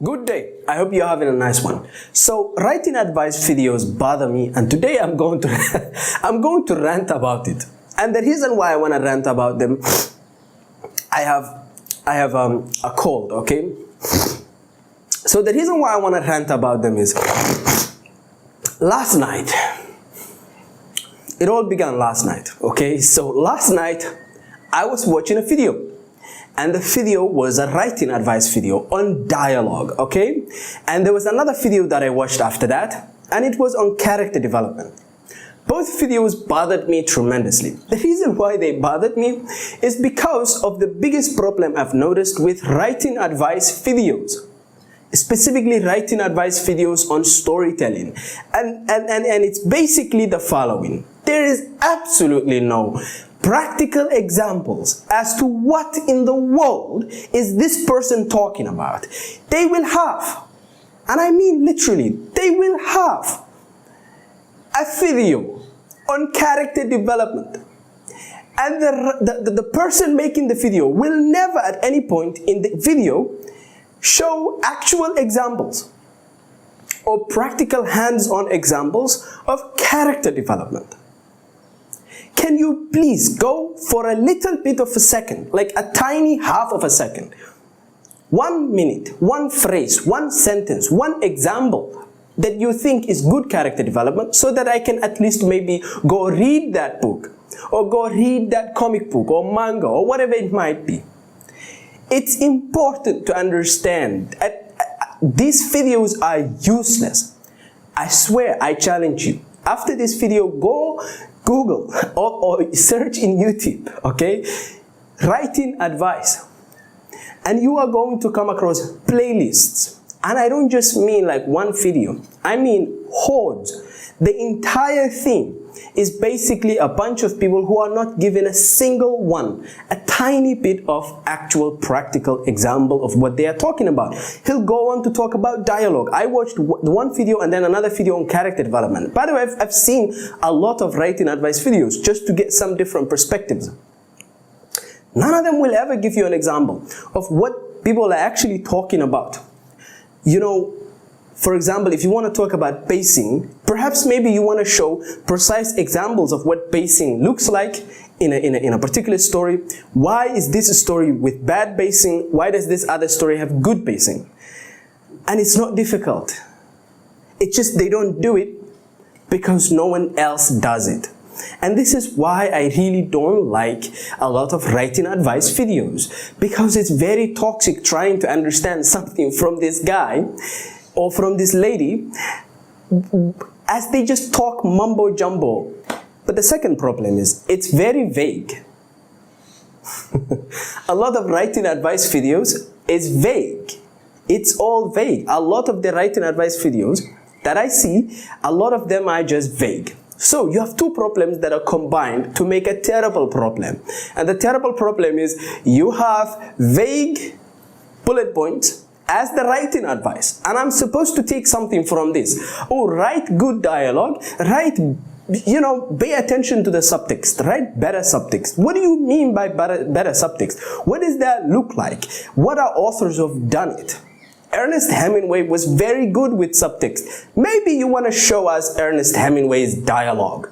Good day. I hope you're having a nice one. So writing advice videos bother me, and today I'm going to I'm going to rant about it. And the reason why I want to rant about them, I have a cold, okay? So the reason why I want to rant about them is last night. It all began last night, okay? So last night I was watching a video. And the video was a writing advice video on dialogue, okay? And there was another video that I watched after that, and it was on character development. Both videos bothered me tremendously. The reason why they bothered me is because of the biggest problem I've noticed with writing advice videos. Specifically writing advice videos on storytelling. And it's basically the following. There is absolutely no practical examples as to what in the world is this person talking about. They will have, and I mean literally, they will have a video on character development. And the person making the video will never at any point in the video show actual examples or practical hands-on examples of character development. Can you please go for a little bit of a second, like a tiny half of a second, 1 minute, one phrase, one sentence, one example that you think is good character development, so that I can at least maybe go read that book or go read that comic book or manga or whatever it might be. It's important to understand these videos are useless. I swear, I challenge you. After this video, go Google or search in YouTube, okay? Writing advice. And you are going to come across playlists. And I don't just mean like one video. I mean hordes. The entire thing is basically a bunch of people who are not given a single one, a tiny bit of actual practical example of what they are talking about. He'll go on to talk about dialogue. I watched one video and then another video on character development. By the way, I've seen a lot of writing advice videos just to get some different perspectives. None of them will ever give you an example of what people are actually talking about. You know, for example, if you want to talk about pacing, perhaps maybe you want to show precise examples of what pacing looks like in a particular story. Why is this story with bad pacing? Why does this other story have good pacing? And it's not difficult. It's just they don't do it because no one else does it. And this is why I really don't like a lot of writing advice videos, because it's very toxic trying to understand something from this guy or from this lady as they just talk mumbo jumbo. But the second problem is it's very vague. A lot of writing advice videos is vague. It's all vague. A lot of the writing advice videos that I see, a lot of them are just vague. So you have two problems that are combined to make a terrible problem. And the terrible problem is you have vague bullet points as the writing advice. And I'm supposed to take something from this. Oh, write good dialogue, write, pay attention to the subtext, write better subtext. What do you mean by better subtext? What does that look like? What are authors who have done it? Ernest Hemingway was very good with subtext. Maybe you want to show us Ernest Hemingway's dialogue.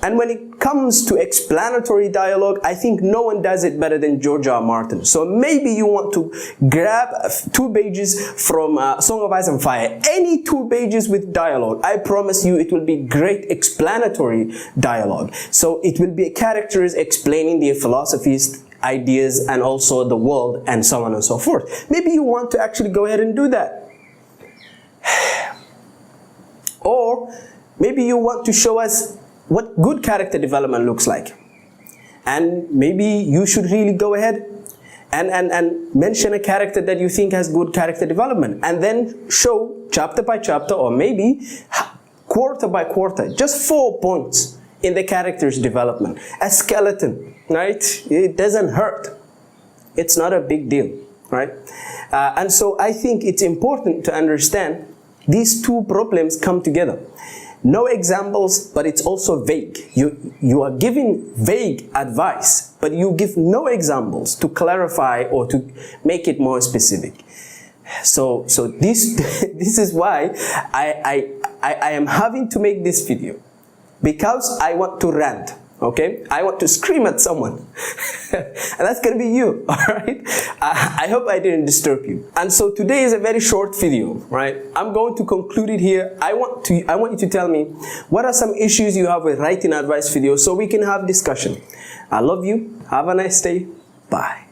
And when it comes to explanatory dialogue, I think no one does it better than George R. R. Martin. So maybe you want to grab 2 pages from Song of Ice and Fire. Any 2 pages with dialogue. I promise you it will be great explanatory dialogue. So it will be characters explaining their philosophies, ideas, and also the world, and so on and so forth. Maybe you want to actually go ahead and do that. Or maybe you want to show us what good character development looks like. And maybe you should really go ahead and mention a character that you think has good character development, and then show chapter by chapter, or maybe quarter by quarter, just 4 points in the character's development. A skeleton, right? It doesn't hurt. It's not a big deal, right? And so I think it's important to understand these two problems come together. no examples, but it's also vague. You are giving vague advice, but you give no examples to clarify or to make it more specific. So this this is why I am having to make this video, because I want to rant. Okay, I want to scream at someone, and that's gonna be you. All right. I hope I didn't disturb you. And so today is a very short video, right? I'm going to conclude it here. I want you to tell me what are some issues you have with writing advice videos, so we can have discussion. I love you. Have a nice day. Bye.